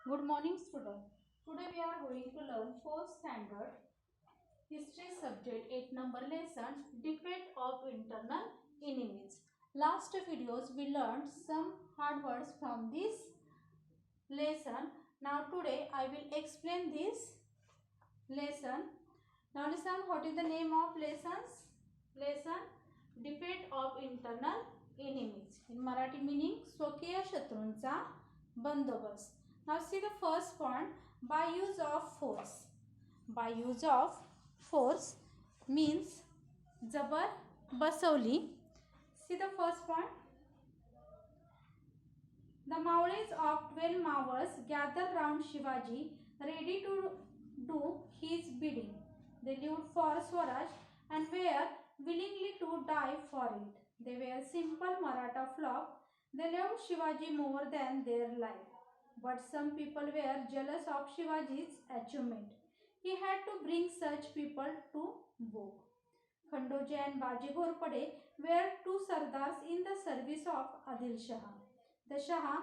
Good morning, student. Today we are going to learn 4th standard history subject 8 number lesson defeat of internal enemies. Last videos we learned some hard words from this lesson. Now today I will explain this lesson. Now listen, what is the name of lessons? Lesson defeat of internal enemies. In Marathi meaning स्वकीय शत्रूंचा बंदोबस्त. Now see the first point, by use of force. By use of force means जबर बसवली. See the first point. The Maules of 12 Mavars gathered round Shivaji, ready to do his bidding. They lived for Swaraj and were willingly to die for it. They were simple Maratha flock. They loved Shivaji more than their life. But some people were jealous of Shivaji's achievement. He had to bring such people to book. Khandoje and Baji Ghorpade were two Sardars in the service of Adil Shah. The Shah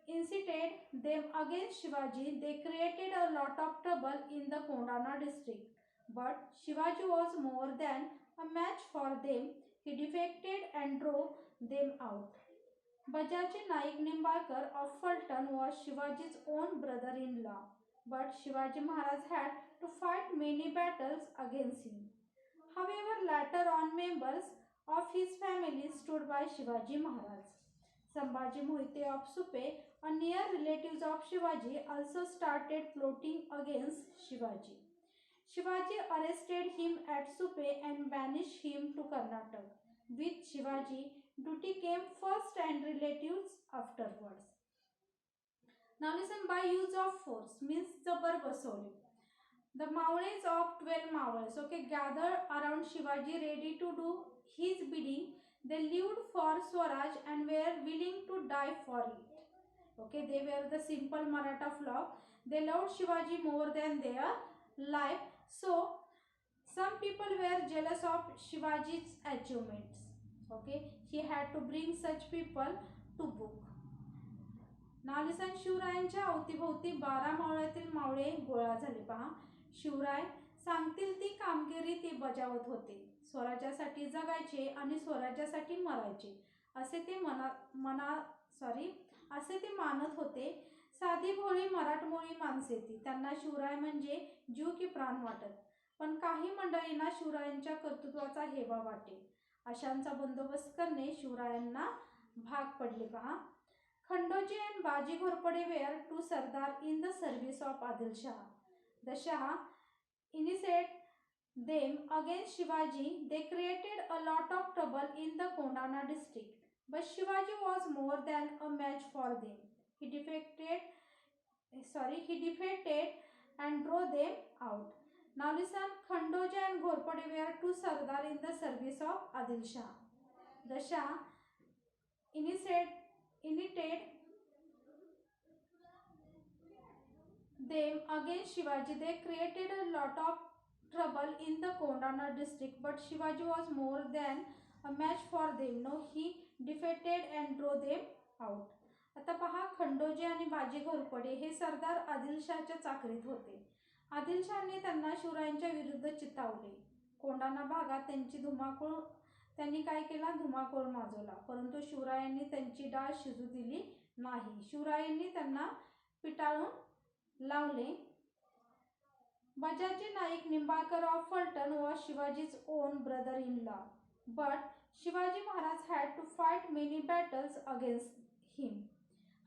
incited them against Shivaji. They created a lot of trouble in the Kondana district. But Shivaji was more than a match for them. He defected and drove them out. Bajaji Naik Nimbalkar of Fulton was Shivaji's own brother-in-law. But Shivaji Maharaj had to fight many battles against him. However, later on members of his family stood by Shivaji Maharaj. Sambhaji Mohite of Supe, a near relative of Shivaji, also started plotting against Shivaji. Shivaji arrested him at Supe and banished him to Karnataka. With Shivaji, duty came first and relatives afterwards. Now listen, by use of force means jabar basoli. The Maules of 12 Maules, okay, gathered around Shivaji ready to do his bidding. They lived for Swaraj and were willing to die for it. Okay, they were the simple Maratha flock. They loved Shivaji more than their life. So, some people were jealous of Shivaji's achievements. Okay, he had to bring such people to book. Now listen, शिवरायांच्या अवतीभोवती 12 मावळ्यातील मावळे गोळा झाले. पहा, शिवराय सांगतील ती कामगिरी ते बजावत होते. स्वराज्यासाठी जगायचे आणि स्वराज्यासाठी मरायचे असे ते असे ते मानत होते. साधी भोळी मराठमोळी माणसे ती. त्यांना शिवराय म्हणजे जीव की प्राण वाटत. पण काही मंडळींना शिवरायांच्या कर्तृत्वाचा हेवा वाटे. अशांचा बंदोबस्त करणे शिवरायांना भाग पडले. पहा, Khandoje and Baji Ghorpade were two Sardar in the service of Adil Shah. The Shah initiated them against Shivaji. They created a lot of trouble in the Kondana district. But Shivaji was more than a match for them. He defeated and drove them out. Now listen, Khandoje and Ghorpade were two Sardar in the service of Adil Shah. The Shah initiated them against Shivaji. They created a lot of trouble in the Kondana district, but Shivaji was more than a match for them. No, he defeated and drove them out. आता पहा, खंडोजे आणि बाजी घोरपडे हे सरदार आदिलशाहच्या चाकरीत होते. आदिलशाहने त्यांना शिवरायांच्या विरुद्ध चितावले. कोंडाणा भागात त्यांनी काय केला, धुमाकूळ माजवला. परंतु शिवरायांनी त्यांची डाळ शिजू दिली नाही. शिवरायांनी त्यांना पिटाळून लावले. Bajaji Naik Nimbalkar of Fulton was Shivaji's own brother-in-law, but Shivaji Maharaj had to fight many battles against him.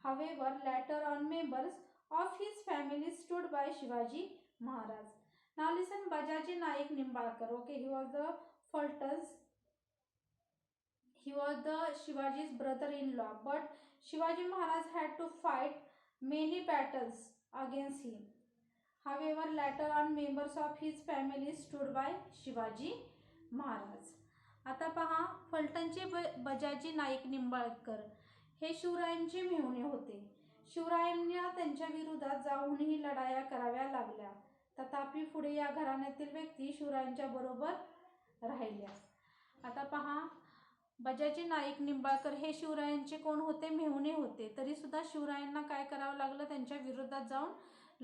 However, later on members of his family stood by Shivaji Maharaj. Now listen, Bajaji Naik Nimbalkar, okay, he was the Shivaji's brother-in-law, but Shivaji Maharaj had to fight many battles against him. However, later on members of his family stood by Shivaji Maharaj. आता पहा, फलटणचे बजाजी नाईक निंबाळकर हे शिवरायांचे मेहुणे होते. शिवरायांना त्यांच्या विरोधात जाऊनही लढाया कराव्या लागल्या. तथापि पुढे या घराण्यातील व्यक्ती शिवरायांच्या बरोबर राहिल्या. आता पहा, बजाजी नाईक निंबाळकर हे शिवरायांचे कोण होते? मेहुणे होते. तरी सुद्धा शिवरायांना काय करावं लागलं? त्यांच्या विरोधात जाऊन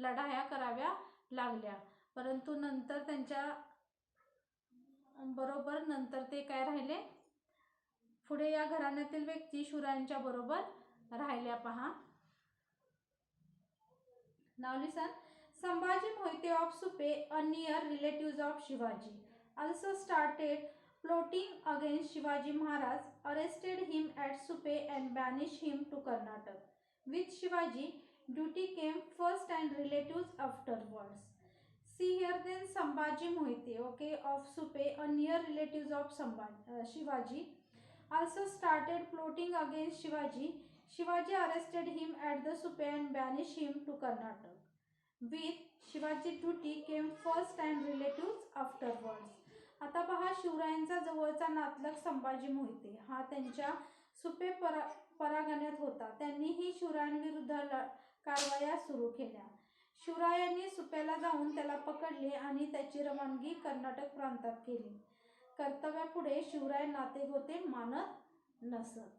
लढाया कराव्या लागल्या. परंतु नंतर त्यांच्या बरोबर नंतर ते काय राहिले? पुढे या घराण्यातील व्यक्ती शिवरायांच्या बरोबर राहिल्या पहा. Now listen. Sambhaji Mohite of Supe, a near relatives of Shivaji, also started plotting against Shivaji Maharaj, arrested him at Supe and banished him to Karnataka. With Shivaji, duty came first and relatives afterwards. See here then Sambhaji Mohite, okay, of Supe, a near relatives of Shivaji, also started plotting against Shivaji. Shivaji arrested him at the Supe and banished him to Karnataka. With Shivaji duty came first and relatives afterwards. आता पहा, शिवरायांचा जवळचा नातलग संभाजी मोहिते हा त्यांच्या सुपे परागण्यात होता. त्यांनीही शिवरायांविरुद्ध कारवाया सुरू केल्या. शिवरायांनी सुप्याला जाऊन त्याला पकडले आणि त्याची रवानगी कर्नाटक प्रांतात केली. कर्तव्यापुढे शिवराय नातेगोते मानत नसत.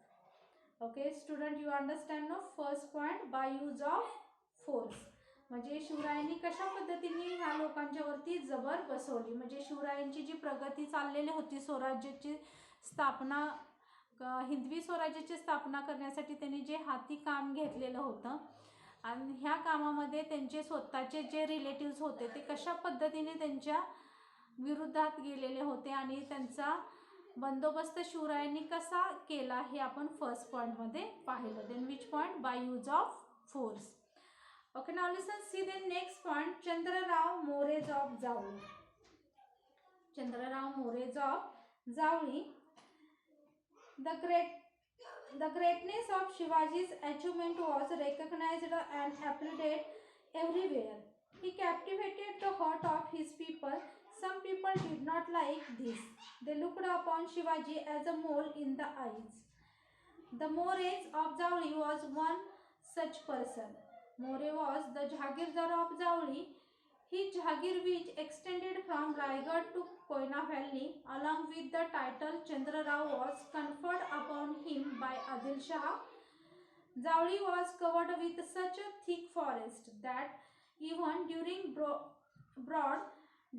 Okay student, you understand no? First point, by use of force. म्हणजे शिवरायांनी कशा पद्धतीने ह्या लोकांच्यावरती जबर बसवली. म्हणजे शिवरायांची जी प्रगती चाललेली होती, स्वराज्याची स्थापना, हिंदवी स्वराज्याची स्थापना करण्यासाठी त्यांनी जे हाती काम घेतलेलं होतं आणि ह्या कामामध्ये त्यांचे स्वतःचे जे रिलेटिव्स होते ते कशा पद्धतीने त्यांच्या विरोधात गेलेले होते आणि त्यांचा बंदोबस्त शिवरायांनी कसा केला हे आपण फर्स्ट पॉइंटमध्ये पाहिलं. Then which point? By use of force. Okay, now listen, see the next point, Chandrarao Moraes of Zavli. Chandrarao Moraes of Zavli. The greatness of Shivaji's achievement was recognized and applauded everywhere. He captivated the heart of his people. Some people did not like this. They looked upon Shivaji as a mole in the eyes. The Moraes of Zavli was one such person. More was the Jagirdar of Zavli. His Jagir, which extended from Raigad to Koyna Valley, along with the title Chandrarao, was conferred upon him by Adil Shah. Zavli was covered with such a thick forest that even during broad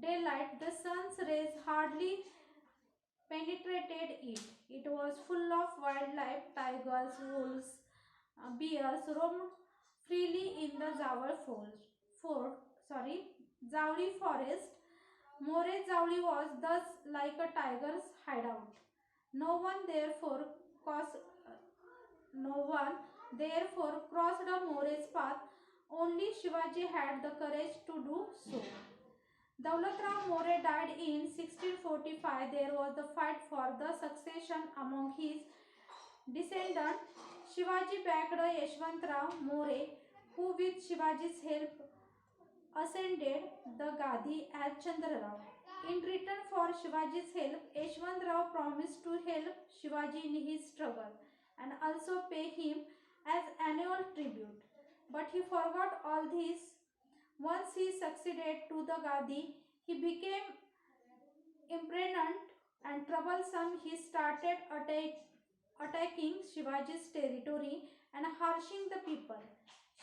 daylight the sun's rays hardly penetrated it. It was full of wildlife. Tigers, wolves, bears roamed freely in the Zavli forest. Moraes Zavli was thus like a tiger's hideout. No one therefore crossed the Moraes path. Only Shivaji had the courage to do so. Daulat Rao More died in 1645. There was the fight for the succession among his descendants. Shivaji backed Yashwantrao More, who with Shivaji's help ascended the Gadi as Chandrarao. In return for Shivaji's help, Yashwantrao promised to help Shivaji in his struggle and also pay him as annual tribute. But he forgot all this. Once he succeeded to the Gadi, he became imprudent and troublesome. He started attacking Shivaji's territory and harshing the people.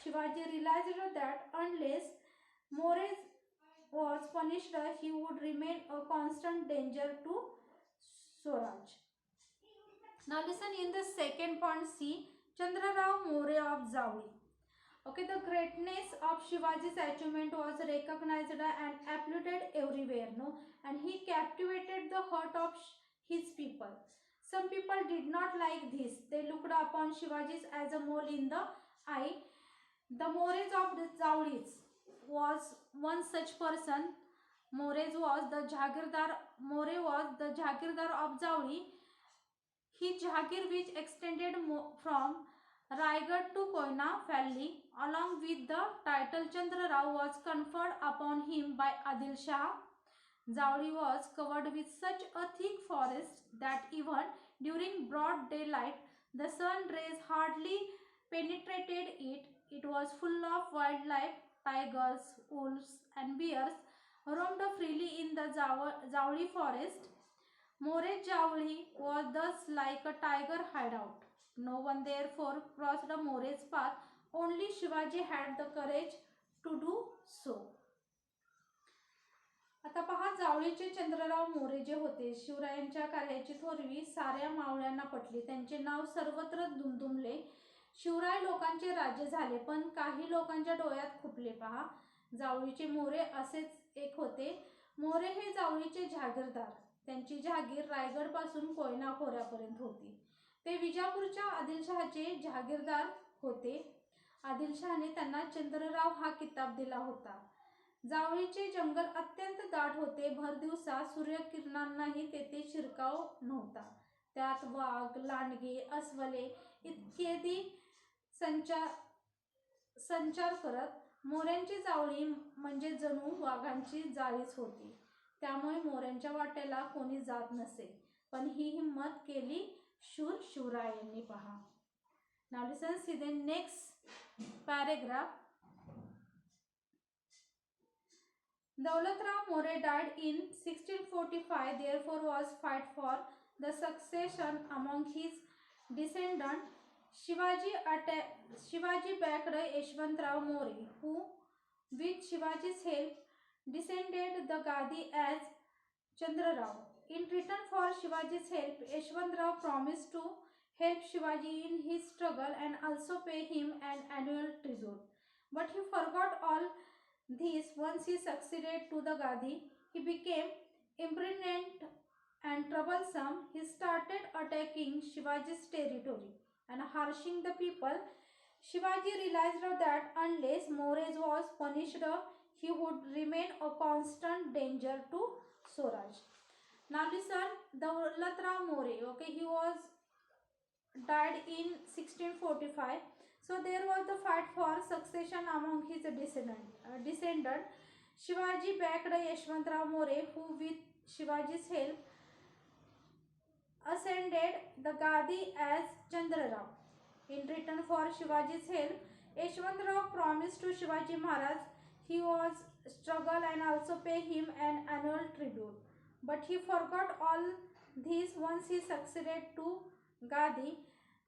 Shivaji realized that unless Moraes was punished, he would remain a constant danger to Swaraj. Now listen, in the second point, see Chandrarao More of Zavli. Okay, the greatness of Shivaji's achievement was recognized and applauded everywhere, no? And he captivated the heart of his people. Some people did not like this. They looked upon Shivaji as a mole in the eye. The Moraes of the Zavlis was one such person. More was the Jagirdar of Zavli. His Jagir, which extended from Raigad to Koyna Valley, along with the title Chandrarao, was conferred upon him by Adil Shah. Zavli was covered with such a thick forest that even during broad daylight the sun rays hardly penetrated it. It was full of wildlife. Tigers, wolves and bears roamed freely in the Zavli forest. More Javli was thus like a tiger hideout. No one therefore crossed More's path. Only Shivaji had the courage to do so. आता पहा, जावळीचे चंद्रराव मोरे जे होते, शिवरायांच्या कार्याची थोरवी साऱ्या मावळ्यांना पटली. त्यांचे नाव सर्वत्र दुमदुमले. शिवराय लोकांचे राज्य झाले, पण काही लोकांच्या डोळ्यात खुपले. पहा, जावळीचे मोरे असेच एक होते. मोरे हे जावळीचे जहागीरदार. त्यांची जहागीर रायगड पासून कोयना खोऱ्यापर्यंत होती. ते विजापूरच्या आदिलशहाचे जहागीरदार होते. आदिलशहाने त्यांना चंद्रराव हा किताब दिला होता. जावळीचे जंगल अत्यंत दाट होते. भर दिवसा सूर्यकिरणांनाही तेथे शिरकाव नव्हता. त्यात वाघ, लांडगे, अस्वले इत्यादी संचार करत. मोऱ्यांची जावळी म्हणजे जणू वाघांची जाळीच होती. त्यामुळे मोऱ्यांच्या वाट्याला कोणी जात नसे. पण ही हिम्मत केली शूर शिवरायांनी. पहा, now listen see the next paragraph. Daulatram More died in 1645, therefore was fight for the succession among his descendants. Shivaji backed Yashwantrao More, who with Shivaji's help descended the Gadi as Chandrarao. In return for Shivaji's help, Yashwantrao promised to help Shivaji in his struggle and also pay him an annual tribute. But he forgot all this once he succeeded to the Gadi. He became impertinent and troublesome. He started attacking Shivaji's territory and harshing the people. Shivaji realized that unless Morez was punished, he would remain a constant danger to Swaraj. Now listen, Daulatram More, okay, he was died in 1645. So there was the fight for succession among his descendant. Shivaji backed Yashwantrao More, who with Shivaji's help ascended the Gadi as Chandrarao. In return for Shivaji's help, Yashwantrao promised to Shivaji Maharaj he was struggle and also pay him an annual tribute. But he forgot all this once he succeeded to Gadi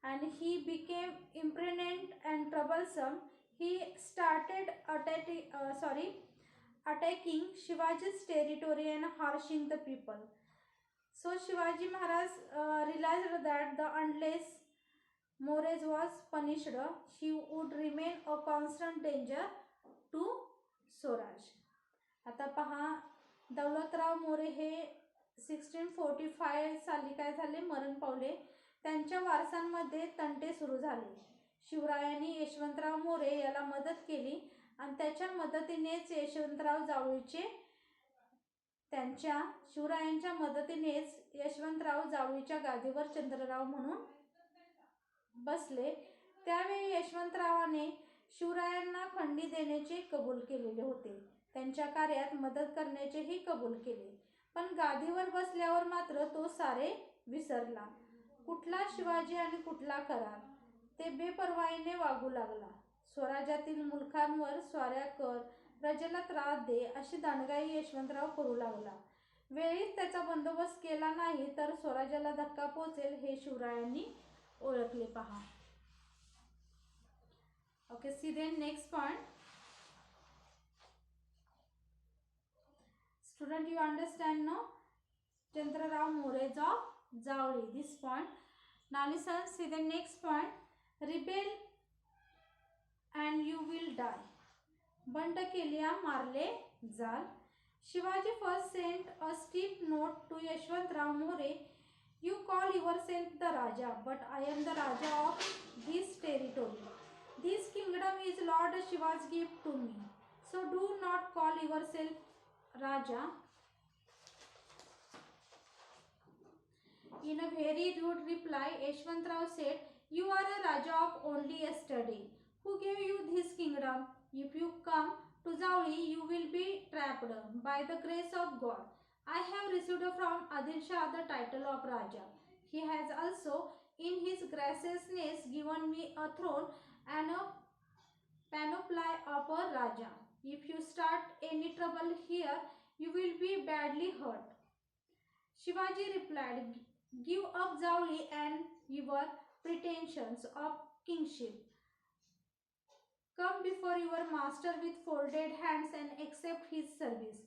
and he became impertinent and troublesome. He started attacking Shivaji's territory and harshing the people. So Shivaji Maharaj realized that unless Morez was punished, he would remain a constant danger to Swaraj. आता पहा, दौलतराव मोरे हे 1645 साली काय झाले, मरण पावले. त्यांच्या वारसांमध्ये तंटे सुरू झाले. शिवरायांनी यशवंतराव मोरे याला मदत केली आणि त्याच्या मदतीनेच यशवंतराव जावळीचे शिवरायांच्या मदतीनेच यशवंतराव जावळीच्या गादीवर चंद्रराव म्हणून बसले. त्यावेळी यशवंतरावाने शिवरायांना खंडी देण्याचे कबूल केलेले होते. त्यांच्या कार्यात मदत करण्याचेही कबूल केले. पण गादीवर बसल्यावर मात्र तो सारे विसरला. कुठला शिवाजी आणि कुठला करार, ते बेपर्वाईने वागू लागला. स्वराज्यातील मुलखांवर स्वाऱ्या कर, प्रजेला त्रास दे अशी दांडगाई यशवंतराव करू लागला. वेळीच त्याचा बंदोबस्त केला नाही तर स्वराज्याला धक्का पोचेल हे शिवरायांनी ओळखले. पहा, okay, see then next point. Student, you understand, no? Chandrarao Morez of Javli, this point. Now listen, see the next point. Rebel and you will die. बंड केल्या मारले जाल. Shivaji first sent a stiff note to Yashwantrao More. You call yourself the Raja, but I am the Raja of this territory. This kingdom is Lord Shiva's gift to me. So do not call yourself Raja. In a very rude reply, Yashwantrao said, you are a Raja of only yesterday. Who gave you this kingdom? If you come to Javli, you will be trapped by the grace of God. I have received from Adil Shah the title of Raja. He has also, in his graciousness, given me a throne and a panoply of a Raja. If you start any trouble here, you will be badly hurt. Shivaji replied, "Give up Zawli and your pretensions of kingship. Come before your master with folded hands and accept his service.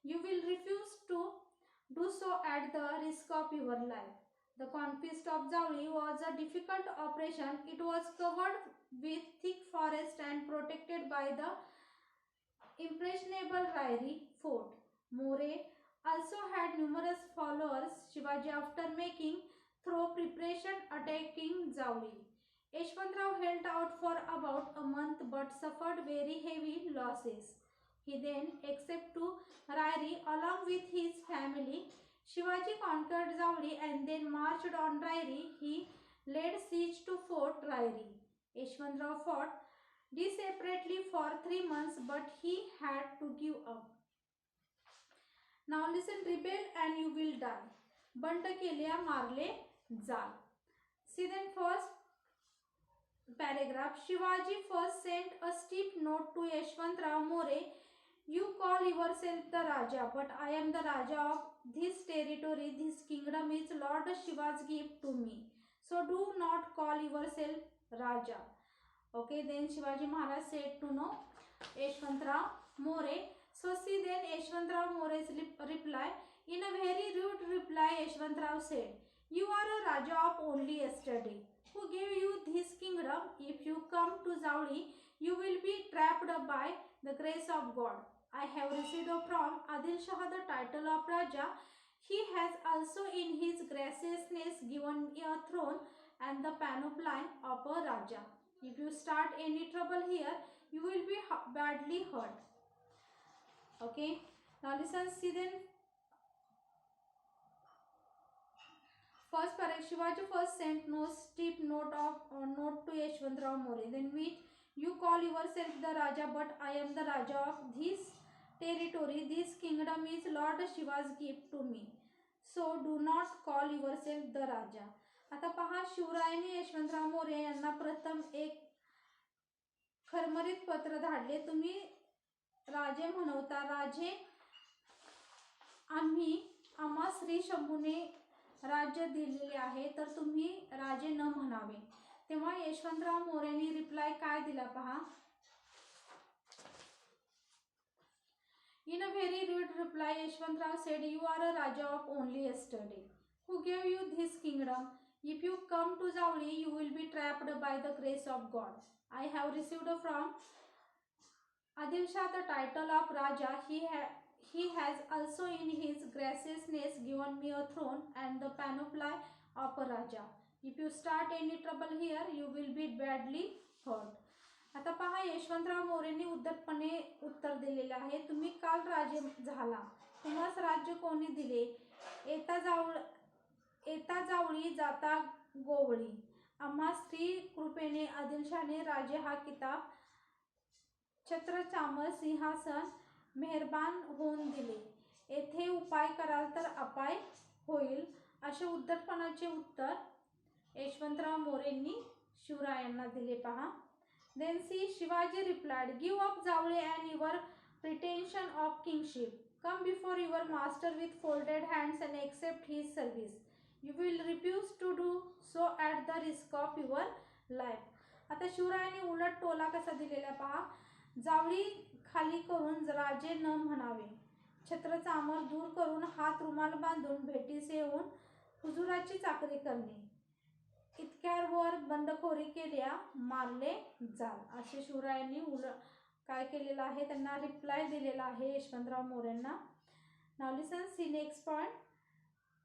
You will refuse to do so at the risk of your life." The conquest of Zawli was a difficult operation. It was covered with thick forest and protected by the impregnable Rairi fort. More also had numerous followers. Shivaji, after making thorough preparation attacking Zawli, Yashwantrao held out for about a month but suffered very heavy losses. He then escaped to Rairi along with his family. Shivaji conquered Zawli and then marched on Rairi. He laid siege to Fort Rairi. Yashwantrao fought separately for 3 months, but he had to give up. Now listen, rebel and you will die. बंड केल्या मारले जाल. See then first paragraph. Shivaji first sent a steep note to Yashwantrao More. You call yourself the Raja, but I am the Raja of this territory. This kingdom is Lord Shiva's gift to me. So do not call yourself Raja. Okay, then Shivaji Maharaj said to know Yashwantrao More. So see then Yashwantrao More's reply. In a very rude reply, Yashwantrao said, "You are a Raja of only yesterday. Who gave you this kingdom? If you come to Zawli, you will be trapped by the grace of God. I have received from Adil Shah the title of Raja. He has also in his graciousness given me a throne and the panoply of a Raja. If you start any trouble here, you will be badly hurt." Okay, now listen, see then first paragraph. Shivaji first sent no steep note to Yashwantrao More, then which you call yourself the Raja, but I am the Raja of this territory. This kingdom is Lord Shiva's gift to me. So do not call yourself the Raja. आता पहा, शिवरायांनी यशवंतराव मोरे यांना प्रथम एक खरमरीत पत्र धाडले. तुम्ही राजे म्हणवता, राजे आम्हा श्री शंभूने राज्य दिलेले आहे, तर तुम्ही राजे न म्हणावे. तेव्हा यशवंतराव मोरेंनी रिप्लाय काय दिला पहा. In a very rude reply, Yashwantrao said, "You are a Raja of only yesterday. Who gave you this kingdom? If you come to Zawli, you will be trapped by the grace of God. I have received from Adil Shah the title of Raja. He has also in his graciousness given me a throne and the panoply of a Raja. If you start any trouble here, you will be badly hurt." आता पहा, यशवंतराव मोरेंनी उद्धटपणे उत्तर दिलेले आहे. तुम्ही काल राजे झाला, तुम्हास राज्य कोणी दिले? येता जावळी जाता गोवळी. आम्हा स्त्री कृपेने आदिलशाने राजे हा किताब छत्र चामर सिंहासन मेहरबान होऊन दिले. येथे उपाय कराल तर अपाय होईल. असे उद्धटपणाचे उत्तर यशवंतराव मोरेंनी शिवरायांना दिले पहा. Then see, Shivaji replied, "Give up Zawli and your pretension of kingship. Come before your master with folded hands and accept his service. You will refuse to do so at the risk of your life." आता शिवरायांनी उलट टोला कसा दिलेला पहा. जावळी खाली करून राजे न म्हणावे, छत्र चामर दूर करून हात रुमाल बांधून भेटीस येऊन हुजुराची चाकरी करणे, इतक्यावर बंडखोरी केल्या मारले जाल. असे शिवरायांनी काय केलेलं आहे, त्यांना रिप्लाय दिलेला आहे यशवंतराव मोरेंना. Now listen, see next point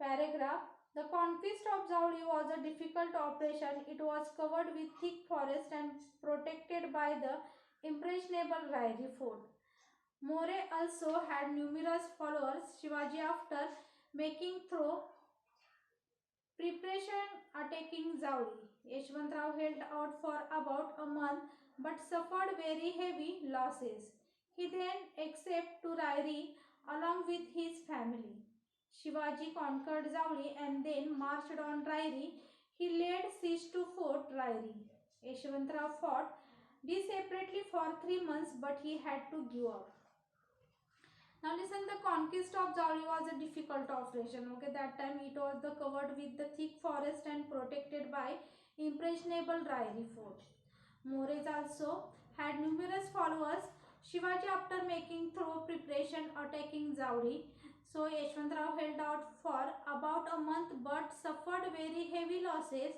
paragraph. The conquest of Zawli was a difficult operation. It was covered with thick forest and protected by the impregnable Rairi fort. More also had numerous followers. Shivaji, after making thorough preparation attacking Zawli, Yashwantrao held out for about a month but suffered very heavy losses. He then escaped to Rairi along with his family. Shivaji conquered Zawli and then marched on Rairi. He laid siege to Fort Rairi. Yashwantrao fought separately for 3 months, but he had to give up. Now listen, the conquest of Zawli was a difficult operation. Okay, that time it was the covered with the thick forest and protected by impregnable Rairi fort. Morez also had numerous followers. Shivaji, after making thorough preparation attacking Zawli, so Yashwantrao held out for about a month but suffered very heavy losses.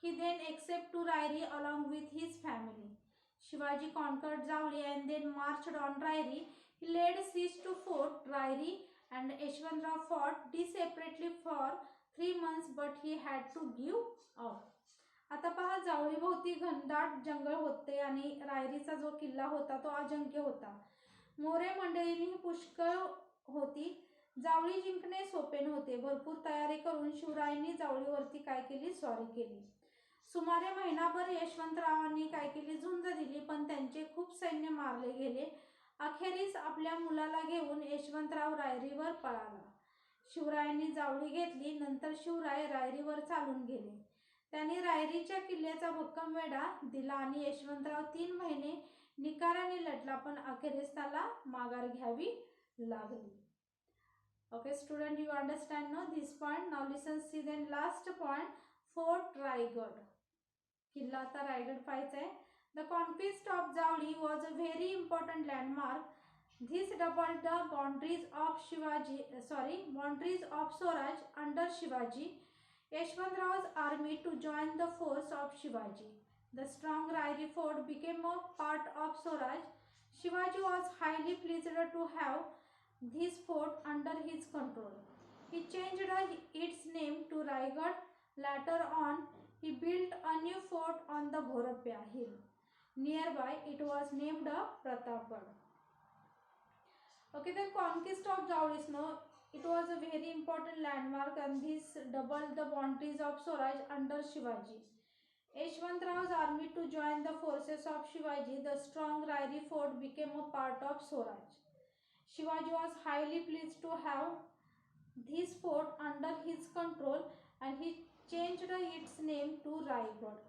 He then escaped to Rairi along with his family. Shivaji conquered Zawli and then marched on Rairi. He laid siege to Fort Rairi and Yashwantrao fought this separately for 3 months but he had to give up. आता पहा, जावळीभोवती घनदाट जंगल होते आणि रायरीचा जो किल्ला होता तो अजिंक्य होता. मोरे मंडळींनी पुष्कळ होती. जावळी जिंकणे सोपे नव्हते. भरपूर तयारी करून शिवरायांनी जावळीवरती काय केली, स्वारी केली. सुमारे महिनाभर यशवंतरावांनी काय केली, झुंज दिली पण त्यांचे खूप सैन्य मारले गेले. अखेरीस आपल्या मुलाला घेऊन यशवंतराव रायरीवर पळाला. शिवरायांनी जावळी घेतली. नंतर शिवराय रायरीवर चालून गेले. त्यांनी रायरीच्या किल्ल्याचा भक्कम वेढा दिला आणि यशवंतराव 3 महिने निकाराने लढला पण अखेरीस त्याला माघार घ्यावी लागली. Okay student, you understand now this point. Now listen, see then last point, Fort Raigad. किल्ला आता रायगड पाहायचा आहे. The conquest of Zawli was a very important landmark. This doubled the boundaries of Swaraj under Shivaji. Yashwantraw's army to join the force of Shivaji. The strong Rairi fort became a part of Swaraj. Shivaji was highly pleased to have this fort under his control. He changed its name to Raigad. Later on, he built a new fort on the Bhorapya hill. Nearby, it was named Pratapgarh. Okay, the conquest of Zawli, it was a very important landmark and this doubled the boundaries of Swaraj under Shivaji. Yashwantraw's army to join the forces of Shivaji. The strong Rairi fort became a part of Swaraj. Shivaji was highly pleased to have this fort under his control and he changed its name to Raigad.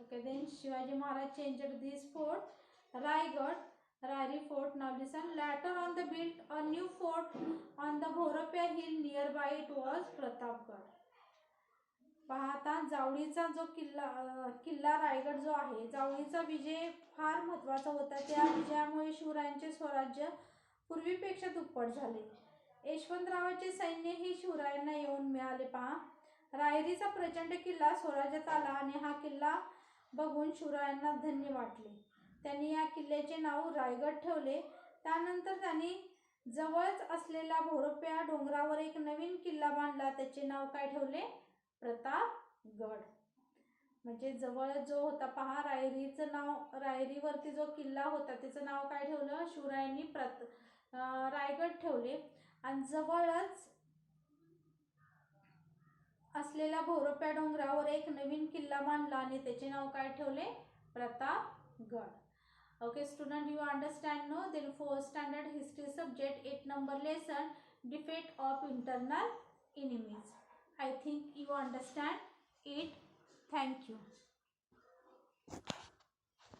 Okay, then Shivaji Maharaj changed this fort Raigad, Rairi fort. Now listen, later on they built a new fort on the Bhorapya hill. Nearby it was Pratapgarh. पाहता जावळीचा जो किल्ला रायगड जो आहे, जावळीचा विजय फार महत्त्वाचा होता. त्या विजयामुळे शिवरायांचे स्वराज्य पूर्वीपेक्षा दुप्पट झाले. यशवंतरावांचे सैन्य ही शिवरायांना येऊन मिळाले. पहा, रायरीचा प्रचंड किल्ला स्वराज्यात आला आणि हा किल्ला बघून शिवरायांना धन्य वाटले. त्यांनी या किल्ल्याचे नाव रायगड ठेवले. त्यानंतर त्यांनी जवळच असलेल्या भोरप्या डोंगरावर एक नवीन किल्ला बांधला. त्याचे नाव काय ठेवले, प्रतापगड. म्हणजे जवळ जो होता पहा रायरीचं नाव, रायरीवरती जो किल्ला होता त्याचं नाव काय ठेवलं, शिवरायांनी रायगड ठेवले. आणि जवळच असलेल्या भोरप्या डोंगरावर एक नवीन किल्ला बांधला आणि त्याचे नाव काय ठेवले, Pratapgad. Okay student, you understand now. Then 4th standard history subject 8 number lesson, defeat of internal enemies. I think you understand it. Thank you.